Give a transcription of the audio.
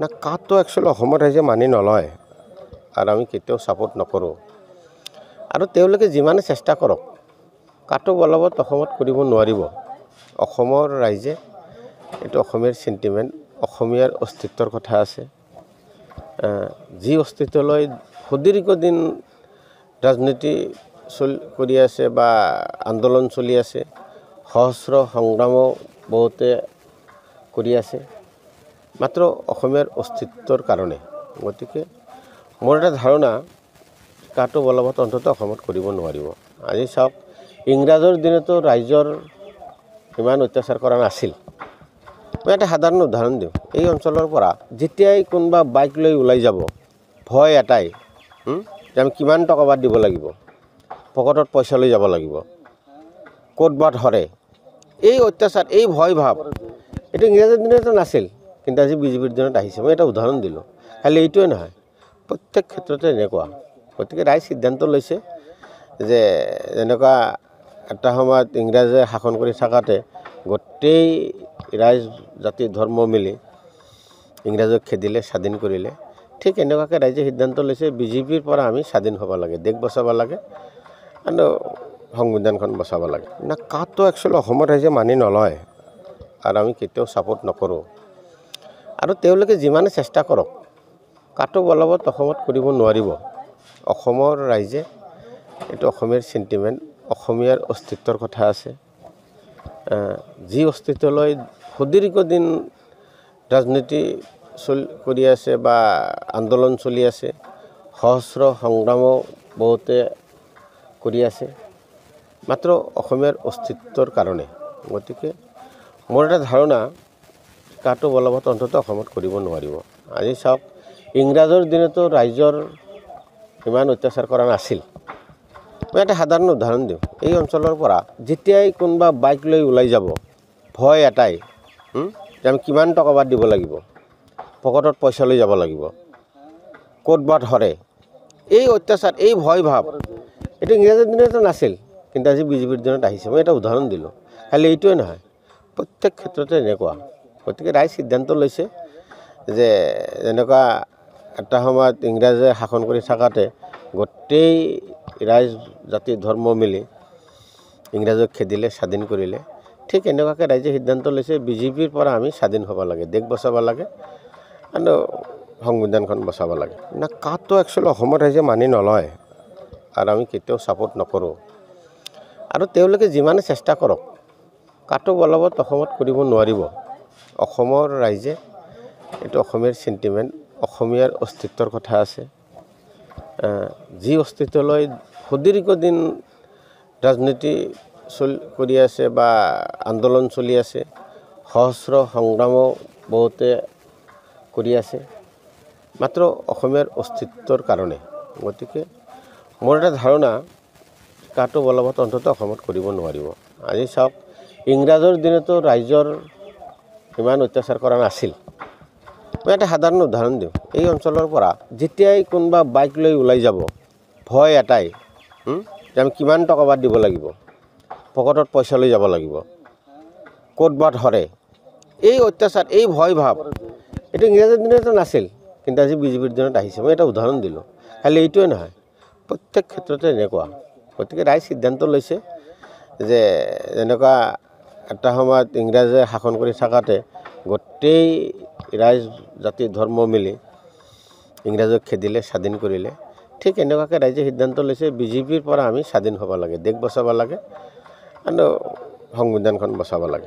না কাটো একচুৱেলি অসমৰ ৰাইজে মানি নলয় আৰু আমি কেতিয়াও ছাপোৰ্ট নকৰোঁ আৰু তেওঁলোকে যিমানে চেষ্টা কৰক কাটো বলবৎ অসমত কৰিব নোৱাৰিব। অসমৰ ৰাইজে এইটো অসমীয়াৰ চেণ্টিমেণ্ট, অসমীয়াৰ অস্তিত্বৰ কথা আছে। যি অস্তিত্বলৈ সুদীৰ্ঘদিন ৰাজনীতি কৰি আছে বা আন্দোলন চলি আছে, সহস্ৰ সংগ্ৰামো বহুতে কৰি আছে, মাত্ৰ অসমীয়াৰ অস্তিত্বৰ কাৰণে। গতিকে মোৰ এটা ধাৰণা কাটো বলবৎ অন্তত অসমত কৰিব নোৱাৰিব। আজি চাওক, ইংৰাজৰ দিনতো ৰাইজৰ ইমান অত্যাচাৰ কৰা নাছিল। মই এটা সাধাৰণ উদাহৰণ দিওঁ। এই অঞ্চলৰ পৰা যেতিয়াই কোনোবা বাইক লৈ ওলাই যাব, ভয় এটাই যে আমি কিমান টকা বাদ দিব লাগিব, পকেটত পইচা লৈ যাব লাগিব, ক'ত বা ধৰে। এই অত্যাচাৰ, এই ভয় ভাৱ এইটো ইংৰাজৰ দিনতো নাছিল, কিন্তু আজি বিজেপিৰ দিনত আহিছে। মই এটা উদাহৰণ দিলোঁ। খালি এইটোৱে নহয়, প্ৰত্যেক ক্ষেত্ৰতে এনেকুৱা। গতিকে ৰাইজ সিদ্ধান্ত লৈছে যে যেনেকুৱা এটা সময়ত ইংৰাজে শাসন কৰি থকাতে গোটেই ৰাইজ জাতি ধৰ্ম মিলি ইংৰাজক খেদিলে, স্বাধীন কৰিলে, ঠিক এনেকুৱাকৈ ৰাইজে সিদ্ধান্ত লৈছে বিজেপিৰ পৰা আমি স্বাধীন হ'ব লাগে, দেশ বচাব লাগে আৰু সংবিধানখন বচাব লাগে। না কাটো একচুৱেলি অসমৰ ৰাইজে মানি নলয় আৰু আমি কেতিয়াও ছাপোৰ্ট নকৰোঁ আৰু তেওঁলোকে যিমানে চেষ্টা কৰক কাটো বলবৎ অসমত কৰিব নোৱাৰিব। অসমৰ ৰাইজে এইটো অসমীয়াৰ চেণ্টিমেণ্ট, অসমীয়াৰ অস্তিত্বৰ কথা আছে। যি অস্তিত্বলৈ সুদীৰ্ঘদিন ৰাজনীতি কৰি আছে বা আন্দোলন চলি আছে, সহস্ৰ সংগ্ৰামো বহুতে কৰি আছে, মাত্ৰ অসমীয়াৰ অস্তিত্বৰ কাৰণে। গতিকে মোৰ এটা ধাৰণা কাটো বলবৎ অন্তত অসমত কৰিব নোৱাৰিব। আজি চাওক, ইংৰাজৰ দিনতো ৰাইজৰ ইমান অত্যাচাৰ কৰা নাছিল। মই এটা সাধাৰণ উদাহৰণ দিওঁ। এই অঞ্চলৰ পৰা যেতিয়াই কোনোবা বাইক লৈ ওলাই যাব, ভয় এটাই যে আমি কিমান টকা বাদ দিব লাগিব, পকেটত পইচা লৈ যাব লাগিব, ক'ত বা ধৰে। এই অত্যাচাৰ, এই ভয় ভাৱ এইটো ইংৰাজৰ দিনতো নাছিল, কিন্তু আজি বিজেপিৰ দিনত আহিছে। মই এটা উদাহৰণ দিলোঁ। খালি এইটোৱে নহয়, প্ৰত্যেক ক্ষেত্ৰতে এনেকুৱা। গতিকে ৰাইজ সিদ্ধান্ত লৈছে যে যেনেকুৱা এটা সময়ত ইংৰাজে শাসন কৰি থকাতে গোটেই ৰাইজ জাতি ধৰ্ম মিলি ইংৰাজক খেদিলে, স্বাধীন কৰিলে, ঠিক এনেকুৱাকৈ ৰাইজে সিদ্ধান্ত লৈছে বিজেপিৰ পৰা আমি স্বাধীন হ'ব লাগে, দেশ বচাব লাগে আৰু সংবিধানখন বচাব লাগে। না কাটো একচুৱেলি অসমৰ ৰাইজে মানি নলয় আৰু আমি কেতিয়াও ছাপোৰ্ট নকৰোঁ আৰু তেওঁলোকে যিমানে চেষ্টা কৰক কাটো বলবৎ অসমত কৰিব নোৱাৰিব। অসমৰ ৰাইজে এইটো অসমীয়াৰ চেণ্টিমেণ্ট, অসমীয়াৰ অস্তিত্বৰ কথা আছে। যি অস্তিত্বলৈ সুদীৰ্ঘদিন ৰাজনীতি কৰি আছে বা আন্দোলন চলি আছে, সহস্ৰ সংগ্ৰামো বহুতে কৰি আছে, মাত্ৰ অসমীয়াৰ অস্তিত্বৰ কাৰণে। গতিকে মোৰ এটা ধাৰণা কাটো বলবৎ অন্তত অসমত কৰিব নোৱাৰিব। আজি চাওক, ইংৰাজৰ দিনতো ৰাইজৰ ইমান অত্যাচাৰ কৰা নাছিল। মই এটা সাধাৰণ উদাহৰণ দিওঁ। এই অঞ্চলৰ পৰা যেতিয়াই কোনোবা বাইক লৈ ওলাই যাব, ভয় এটাই যে আমি কিমান টকা বাদ দিব লাগিব, পকেটত পইচা লৈ যাব লাগিব, ক'ত বা ধৰে। এই অত্যাচাৰ, এই ভয় ভাৱ এইটো ইংৰাজৰ দিনতো নাছিল, কিন্তু আজি বিজেপিৰ দিনত আহিছে। মই এটা উদাহৰণ দিলোঁ। খালি এইটোৱে নহয়, প্ৰত্যেক ক্ষেত্ৰতে এনেকুৱা। গতিকে ৰাইজ সিদ্ধান্ত লৈছে যে যেনেকুৱা এটা সময়ত ইংৰাজে শাসন কৰি থকাতে গোটেই ৰাইজ জাতি ধৰ্ম মিলি ইংৰাজক খেদিলে, স্বাধীন কৰিলে, ঠিক এনেকুৱাকৈ ৰাইজে সিদ্ধান্ত লৈছে বিজেপিৰ পৰা আমি স্বাধীন হ'ব লাগে, দেশ বচাব লাগে আৰু সংবিধানখন বচাব লাগে।